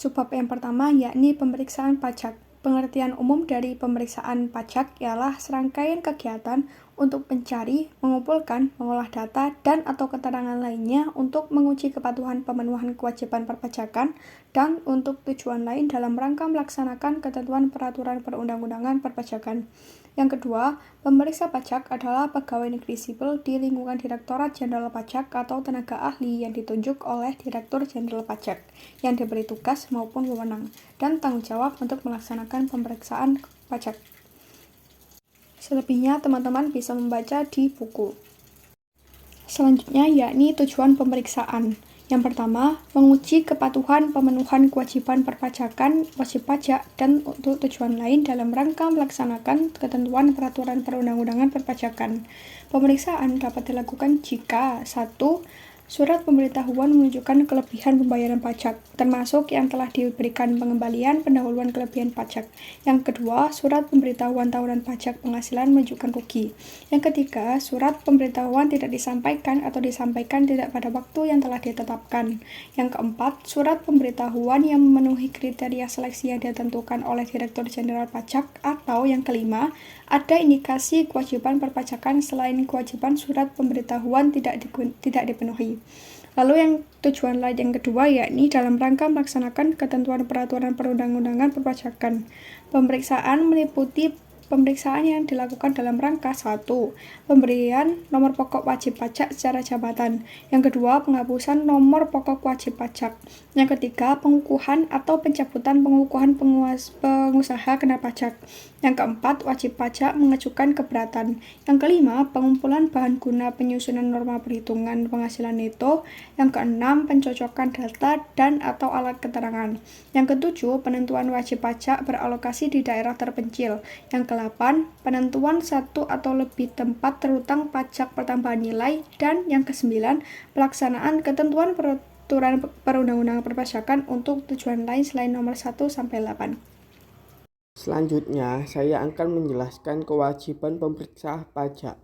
Subbab yang pertama yakni pemeriksaan pajak. Pengertian umum dari pemeriksaan pajak ialah serangkaian kegiatan untuk mencari, mengumpulkan, mengolah data, dan atau keterangan lainnya untuk menguji kepatuhan pemenuhan kewajiban perpajakan dan untuk tujuan lain dalam rangka melaksanakan ketentuan peraturan perundang-undangan perpajakan. Yang kedua, pemeriksa pajak adalah pegawai negeri sipil di lingkungan Direktorat Jenderal Pajak atau tenaga ahli yang ditunjuk oleh Direktur Jenderal Pajak yang diberi tugas maupun wewenang dan tanggung jawab untuk melaksanakan pemeriksaan pajak. Selebihnya teman-teman bisa membaca di buku. Selanjutnya yakni tujuan pemeriksaan. Yang pertama, menguji kepatuhan pemenuhan kewajiban perpajakan, wajib pajak, dan untuk tujuan lain dalam rangka melaksanakan ketentuan peraturan perundang-undangan perpajakan. Pemeriksaan dapat dilakukan jika 1. Surat pemberitahuan menunjukkan kelebihan pembayaran pajak, termasuk yang telah diberikan pengembalian pendahuluan kelebihan pajak. Yang kedua, surat pemberitahuan tahunan pajak penghasilan menunjukkan rugi. Yang ketiga, surat pemberitahuan tidak disampaikan atau disampaikan tidak pada waktu yang telah ditetapkan. Yang keempat, surat pemberitahuan yang memenuhi kriteria seleksi yang ditentukan oleh Direktur Jenderal Pajak. Atau yang kelima, ada indikasi kewajiban perpajakan selain kewajiban surat pemberitahuan tidak dipenuhi. Lalu yang tujuan lain yang kedua yakni dalam rangka melaksanakan ketentuan peraturan perundang-undangan perpajakan. Pemeriksaan meliputi pemeriksaan yang dilakukan dalam rangka 1. Pemberian nomor pokok wajib pajak secara jabatan. Yang kedua, penghapusan nomor pokok wajib pajak. Yang ketiga, pengukuhan atau pencabutan pengukuhan pengusaha kena pajak. Yang keempat, wajib pajak mengajukan keberatan. Yang kelima, pengumpulan bahan guna penyusunan norma perhitungan penghasilan neto. Yang keenam, pencocokan data dan atau alat keterangan. Yang ketujuh, penentuan wajib pajak beralokasi di daerah terpencil. Yang ke-8, penentuan satu atau lebih tempat terutang pajak pertambahan nilai. Dan yang ke-9, pelaksanaan ketentuan peraturan perundang-undangan perpajakan untuk tujuan lain selain nomor 1-8. Selanjutnya, saya akan menjelaskan kewajiban pemeriksa pajak.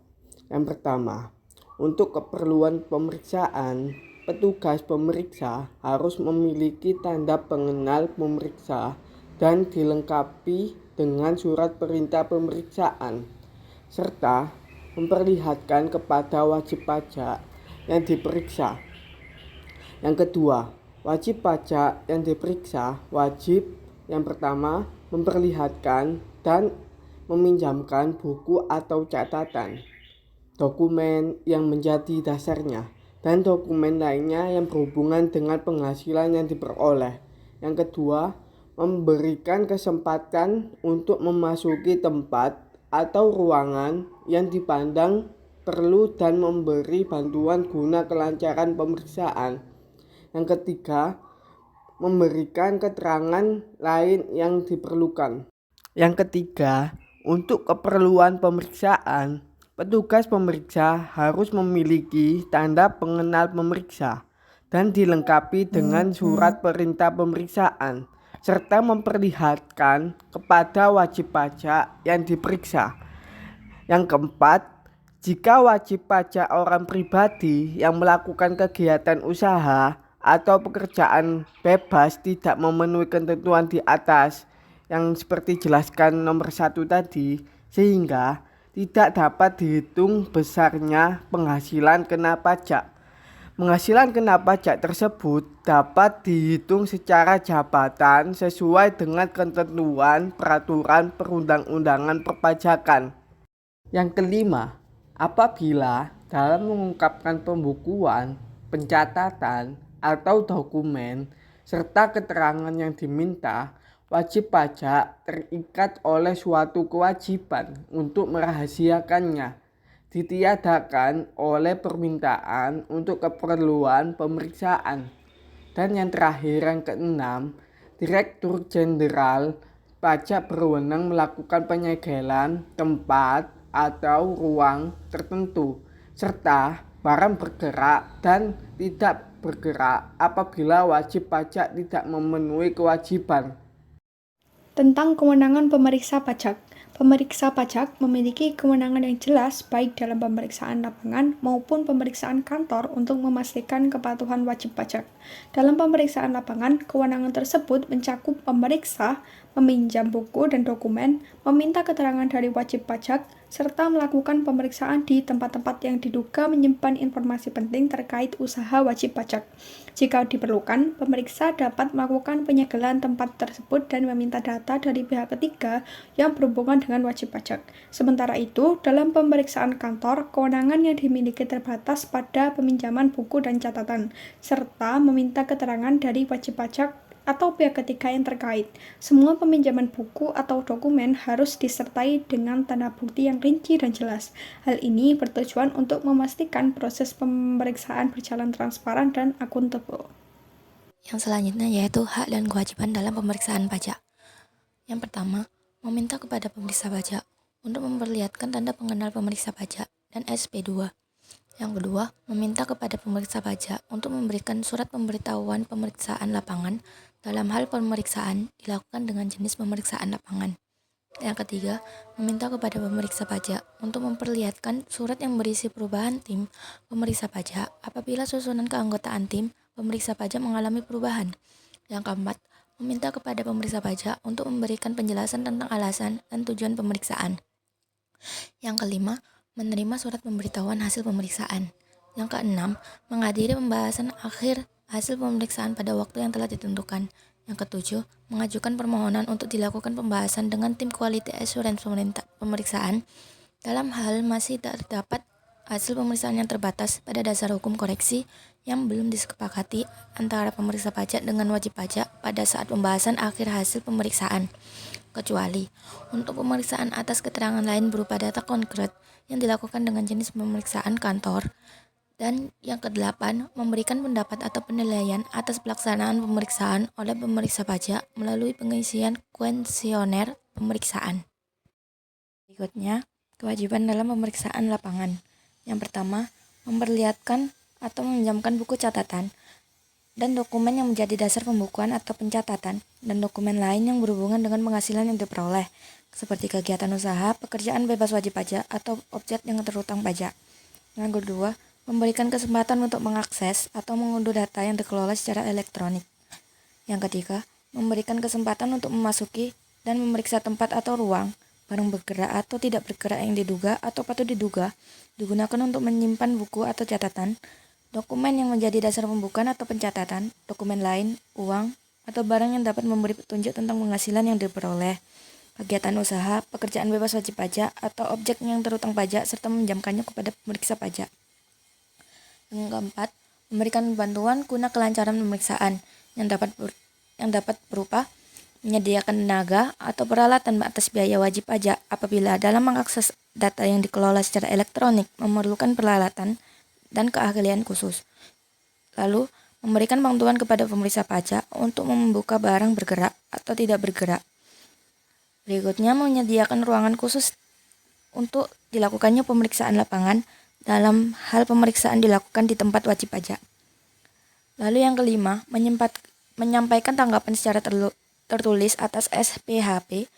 Yang pertama, untuk keperluan pemeriksaan, petugas pemeriksa harus memiliki tanda pengenal pemeriksa dan dilengkapi dengan surat perintah pemeriksaan, serta memperlihatkan kepada wajib pajak yang diperiksa. Yang kedua, wajib pajak yang diperiksa wajib yang pertama memperlihatkan dan meminjamkan buku atau catatan, dokumen yang menjadi dasarnya, dan dokumen lainnya yang berhubungan dengan penghasilan yang diperoleh. Yang kedua, memberikan kesempatan untuk memasuki tempat atau ruangan yang dipandang perlu dan memberi bantuan guna kelancaran pemeriksaan. Yang ketiga, memberikan keterangan lain yang diperlukan. Yang ketiga, untuk keperluan pemeriksaan, petugas pemeriksa harus memiliki tanda pengenal pemeriksa dan dilengkapi dengan surat perintah pemeriksaan, serta memperlihatkan kepada wajib pajak yang diperiksa. Yang keempat, jika wajib pajak orang pribadi yang melakukan kegiatan usaha atau pekerjaan bebas tidak memenuhi ketentuan di atas yang seperti jelaskan nomor 1 tadi, sehingga tidak dapat dihitung besarnya penghasilan kena pajak. Penghasilan kena pajak tersebut dapat dihitung secara jabatan sesuai dengan ketentuan peraturan perundang-undangan perpajakan. Yang kelima, apabila dalam mengungkapkan pembukuan, pencatatan, atau dokumen, serta keterangan yang diminta, wajib pajak terikat oleh suatu kewajiban untuk merahasiakannya, ditiadakan oleh permintaan untuk keperluan pemeriksaan. Dan yang terakhir, yang keenam, Direktur Jenderal Pajak berwenang melakukan penyegelan tempat atau ruang tertentu, serta barang bergerak dan tidak bergerak apabila wajib pajak tidak memenuhi kewajiban. Tentang kewenangan pemeriksa pajak. Pemeriksa pajak memiliki kewenangan yang jelas baik dalam pemeriksaan lapangan maupun pemeriksaan kantor untuk memastikan kepatuhan wajib pajak. Dalam pemeriksaan lapangan, kewenangan tersebut mencakup memeriksa, meminjam buku dan dokumen, meminta keterangan dari wajib pajak, serta melakukan pemeriksaan di tempat-tempat yang diduga menyimpan informasi penting terkait usaha wajib pajak. Jika diperlukan, pemeriksa dapat melakukan penyegelan tempat tersebut dan meminta data dari pihak ketiga yang berhubungan dengan wajib pajak. Sementara itu, dalam pemeriksaan kantor, kewenangan yang dimiliki terbatas pada peminjaman buku dan catatan, serta meminta keterangan dari wajib pajak atau pihak ketiga yang terkait. Semua peminjaman buku atau dokumen harus disertai dengan tanda bukti yang rinci dan jelas. Hal ini bertujuan untuk memastikan proses pemeriksaan berjalan transparan dan akuntabel. Yang selanjutnya yaitu hak dan kewajiban dalam pemeriksaan pajak. Yang pertama, meminta kepada pemeriksa pajak untuk memperlihatkan tanda pengenal pemeriksa pajak dan SP2. Yang kedua, meminta kepada pemeriksa pajak untuk memberikan surat pemberitahuan pemeriksaan lapangan dalam hal pemeriksaan dilakukan dengan jenis pemeriksaan lapangan. Yang ketiga, meminta kepada pemeriksa pajak untuk memperlihatkan surat yang berisi perubahan tim pemeriksa pajak apabila susunan keanggotaan tim pemeriksa pajak mengalami perubahan. Yang keempat, meminta kepada pemeriksa pajak untuk memberikan penjelasan tentang alasan dan tujuan pemeriksaan. Yang kelima, menerima surat pemberitahuan hasil pemeriksaan. Yang keenam, menghadiri pembahasan akhir hasil pemeriksaan pada waktu yang telah ditentukan. Yang ketujuh, mengajukan permohonan untuk dilakukan pembahasan dengan tim quality assurance pemeriksaan dalam hal masih terdapat hasil pemeriksaan yang terbatas pada dasar hukum koreksi yang belum disepakati antara pemeriksa pajak dengan wajib pajak pada saat pembahasan akhir hasil pemeriksaan, kecuali untuk pemeriksaan atas keterangan lain berupa data konkret yang dilakukan dengan jenis pemeriksaan kantor. Dan yang kedelapan, memberikan pendapat atau penilaian atas pelaksanaan pemeriksaan oleh pemeriksa pajak melalui pengisian kuesioner pemeriksaan. Berikutnya, kewajiban dalam pemeriksaan lapangan. Yang pertama, memperlihatkan atau meminjamkan buku catatan dan dokumen yang menjadi dasar pembukuan atau pencatatan dan dokumen lain yang berhubungan dengan penghasilan yang diperoleh, seperti kegiatan usaha, pekerjaan bebas wajib pajak, atau objek yang terhutang pajak. Yang kedua, memberikan kesempatan untuk mengakses atau mengunduh data yang dikelola secara elektronik. Yang ketiga, memberikan kesempatan untuk memasuki dan memeriksa tempat atau ruang, barang bergerak atau tidak bergerak yang diduga atau patut diduga digunakan untuk menyimpan buku atau catatan, dokumen yang menjadi dasar pembukuan atau pencatatan, dokumen lain, uang, atau barang yang dapat memberi petunjuk tentang penghasilan yang diperoleh, kegiatan usaha, pekerjaan bebas wajib pajak, atau objek yang terhutang pajak, serta meminjamkannya kepada pemeriksa pajak. Yang keempat, memberikan bantuan guna kelancaran pemeriksaan yang dapat berupa menyediakan tenaga atau peralatan atas biaya wajib pajak apabila dalam mengakses data yang dikelola secara elektronik memerlukan peralatan dan keahlian khusus. Lalu, memberikan bantuan kepada pemeriksa pajak untuk membuka barang bergerak atau tidak bergerak. Berikutnya, menyediakan ruangan khusus untuk dilakukannya pemeriksaan lapangan dalam hal pemeriksaan dilakukan di tempat wajib pajak. Lalu yang kelima, menyampaikan tanggapan secara tertulis atas SPHP.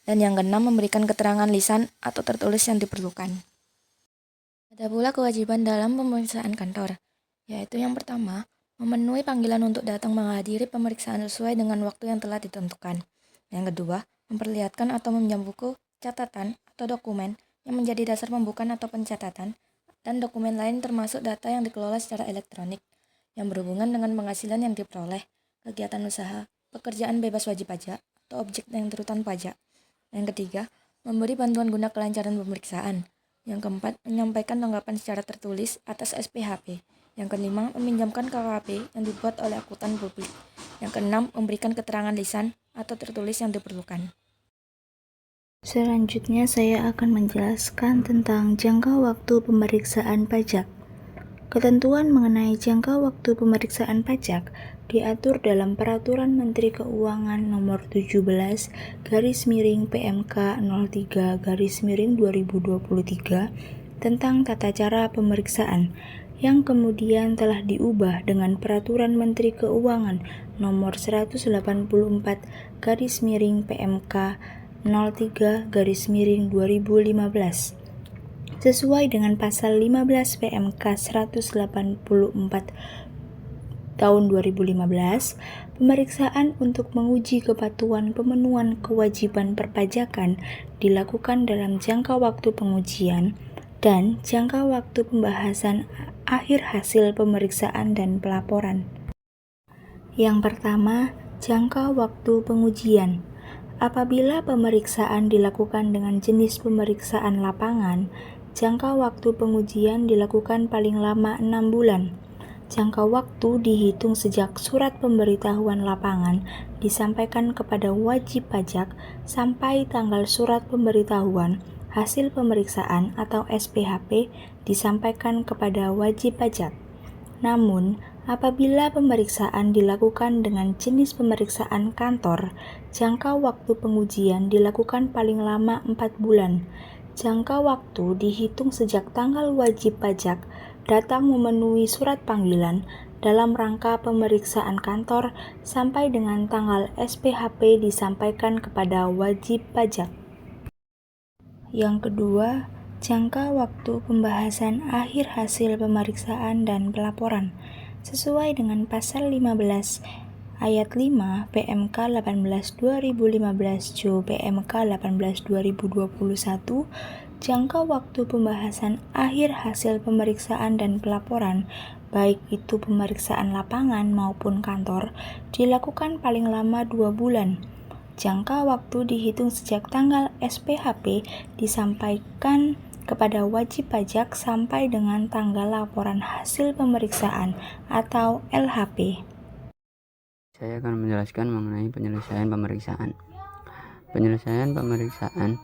Dan yang keenam, memberikan keterangan lisan atau tertulis yang diperlukan. Ada pula kewajiban dalam pemeriksaan kantor, yaitu yang pertama, memenuhi panggilan untuk datang menghadiri pemeriksaan sesuai dengan waktu yang telah ditentukan. Yang kedua, memperlihatkan atau meminjam buku, catatan, atau dokumen yang menjadi dasar pembukaan atau pencatatan, dan dokumen lain termasuk data yang dikelola secara elektronik, yang berhubungan dengan penghasilan yang diperoleh, kegiatan usaha, pekerjaan bebas wajib pajak, atau objek yang terhutang pajak. Yang ketiga, memberi bantuan guna kelancaran pemeriksaan. Yang keempat, menyampaikan tanggapan secara tertulis atas SPHP. Yang kelima, meminjamkan KKP yang dibuat oleh akuntan publik. Yang keenam, memberikan keterangan lisan atau tertulis yang diperlukan. Selanjutnya saya akan menjelaskan tentang jangka waktu pemeriksaan pajak. Ketentuan mengenai jangka waktu pemeriksaan pajak diatur dalam Peraturan Menteri Keuangan Nomor 17/PMK 03/2023 tentang tata cara pemeriksaan yang kemudian telah diubah dengan Peraturan Menteri Keuangan Nomor 184/PMK 03/2015 sesuai dengan pasal 15 PMK 184 tahun 2015. Pemeriksaan untuk menguji kepatuhan pemenuhan kewajiban perpajakan dilakukan dalam jangka waktu pengujian dan jangka waktu pembahasan akhir hasil pemeriksaan dan pelaporan. Yang pertama, jangka waktu pengujian. Apabila pemeriksaan dilakukan dengan jenis pemeriksaan lapangan, jangka waktu pengujian dilakukan paling lama 6 bulan. Jangka waktu dihitung sejak surat pemberitahuan lapangan disampaikan kepada wajib pajak sampai tanggal surat pemberitahuan hasil pemeriksaan atau SPHP disampaikan kepada wajib pajak. Namun, apabila pemeriksaan dilakukan dengan jenis pemeriksaan kantor, jangka waktu pengujian dilakukan paling lama 4 bulan. Jangka waktu dihitung sejak tanggal wajib pajak datang memenuhi surat panggilan dalam rangka pemeriksaan kantor sampai dengan tanggal SPHP disampaikan kepada wajib pajak. Yang kedua, jangka waktu pembahasan akhir hasil pemeriksaan dan pelaporan. Sesuai dengan pasal 15 ayat 5 PMK 18/2015 Jo PMK 18/2021, jangka waktu pembahasan akhir hasil pemeriksaan dan pelaporan, baik itu pemeriksaan lapangan maupun kantor, dilakukan paling lama 2 bulan. Jangka waktu dihitung sejak tanggal SPHP disampaikan kepada wajib pajak sampai dengan tanggal laporan hasil pemeriksaan atau LHP. Saya akan menjelaskan mengenai penyelesaian pemeriksaan. Penyelesaian pemeriksaan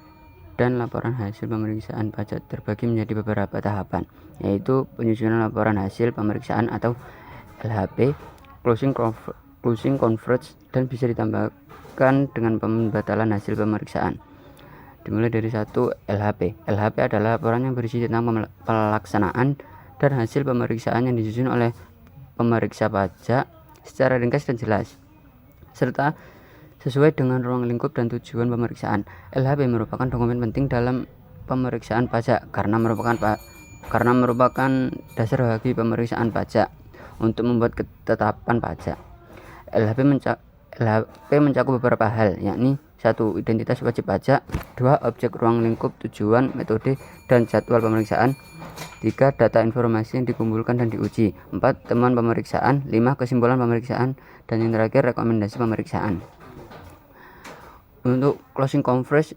dan laporan hasil pemeriksaan pajak terbagi menjadi beberapa tahapan, yaitu penyusunan laporan hasil pemeriksaan atau LHP, closing conference, dan bisa ditambahkan dengan pembatalan hasil pemeriksaan. Dimulai dari 1. LHP. LHP adalah laporan yang berisi tentang pelaksanaan dan hasil pemeriksaan yang disusun oleh pemeriksa pajak secara ringkas dan jelas, serta sesuai dengan ruang lingkup dan tujuan pemeriksaan. LHP merupakan dokumen penting dalam pemeriksaan pajak karena merupakan dasar bagi pemeriksaan pajak untuk membuat ketetapan pajak. LHP mencakup beberapa hal, yakni 1. Identitas wajib pajak, 2. Objek, ruang lingkup, tujuan, metode, dan jadwal pemeriksaan, 3. Data informasi yang dikumpulkan dan diuji, 4. Temuan pemeriksaan, 5. Kesimpulan pemeriksaan, dan yang terakhir rekomendasi pemeriksaan. Untuk closing conference,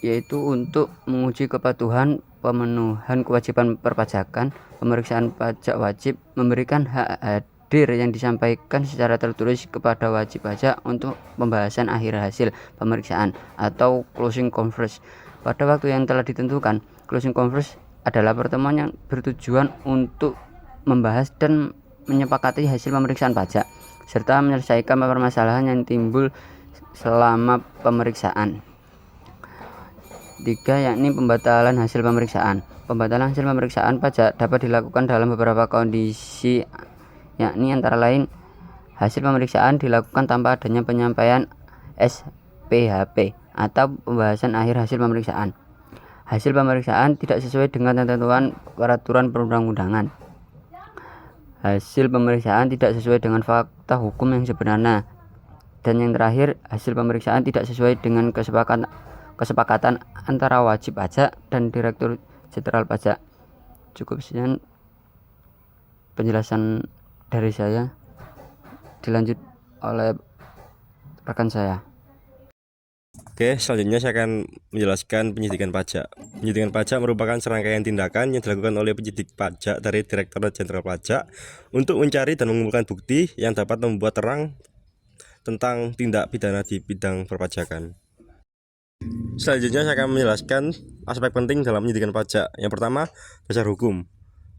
yaitu untuk menguji kepatuhan pemenuhan kewajiban perpajakan, pemeriksaan pajak wajib memberikan hak hadir yang disampaikan secara tertulis kepada wajib pajak untuk pembahasan akhir hasil pemeriksaan atau closing conference pada waktu yang telah ditentukan. Closing conference adalah pertemuan yang bertujuan untuk membahas dan menyepakati hasil pemeriksaan pajak serta menyelesaikan permasalahan yang timbul selama pemeriksaan. 3. Yakni pembatalan hasil pemeriksaan. Pembatalan hasil pemeriksaan pajak dapat dilakukan dalam beberapa kondisi, yakni antara lain hasil pemeriksaan dilakukan tanpa adanya penyampaian SPHP atau pembahasan akhir hasil pemeriksaan. Hasil pemeriksaan tidak sesuai dengan ketentuan peraturan perundang-undangan. Hasil pemeriksaan tidak sesuai dengan fakta hukum yang sebenarnya. Dan yang terakhir, hasil pemeriksaan tidak sesuai dengan kesepakatan antara wajib pajak dan Direktur Jenderal Pajak. Cukup sekian penjelasan dari saya, dilanjut oleh rekan saya. Oke, selanjutnya saya akan menjelaskan penyidikan pajak. Penyidikan pajak merupakan serangkaian tindakan yang dilakukan oleh penyidik pajak dari Direktorat Jenderal Pajak untuk mencari dan mengumpulkan bukti yang dapat membuat terang tentang tindak pidana di bidang perpajakan. Selanjutnya saya akan menjelaskan aspek penting dalam penyidikan pajak. Yang pertama, dasar hukum.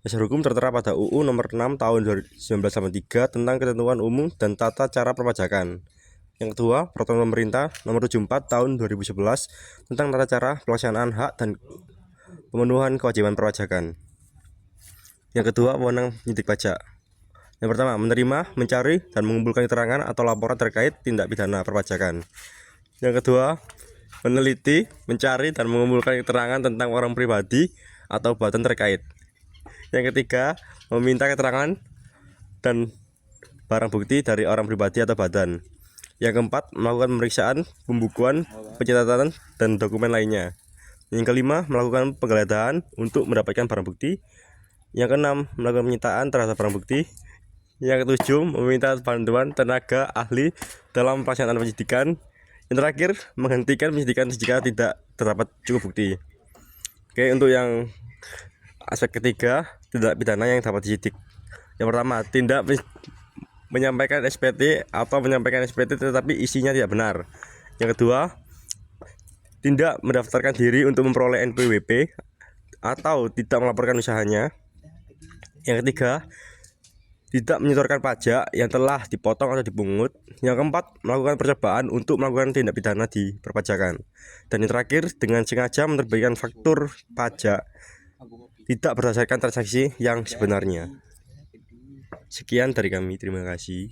Dasar hukum tertera pada UU Nomor 6 Tahun 1983 tentang Ketentuan Umum dan Tata Cara Perpajakan. Yang kedua, Peraturan Pemerintah Nomor 74 Tahun 2011 tentang tata cara pelaksanaan hak dan pemenuhan kewajiban perpajakan. Yang kedua, wewenang penyidik pajak. Yang pertama, menerima, mencari, dan mengumpulkan keterangan atau laporan terkait tindak pidana perpajakan. Yang kedua, meneliti, mencari, dan mengumpulkan keterangan tentang orang pribadi atau badan terkait. Yang ketiga, meminta keterangan dan barang bukti dari orang pribadi atau badan. Yang keempat, melakukan pemeriksaan, pembukuan, pencatatan, dan dokumen lainnya. Yang kelima, melakukan penggeledahan untuk mendapatkan barang bukti. Yang keenam, melakukan penyitaan terhadap barang bukti. Yang ketujuh, meminta bantuan tenaga ahli dalam pelaksanaan penyidikan. Yang terakhir, menghentikan penyidikan jika tidak terdapat cukup bukti. Oke, untuk yang aspek ketiga, tindak pidana yang dapat disidik. Yang pertama, tindak menyampaikan SPT atau menyampaikan SPT tetapi isinya tidak benar. Yang kedua, tindak mendaftarkan diri untuk memperoleh NPWP atau tidak melaporkan usahanya. Yang ketiga, tidak menyetorkan pajak yang telah dipotong atau dipungut. Yang keempat, melakukan percobaan untuk melakukan tindak pidana di perpajakan. Dan yang terakhir, dengan sengaja menerbitkan faktur pajak tidak berdasarkan transaksi yang sebenarnya. Sekian dari kami, terima kasih.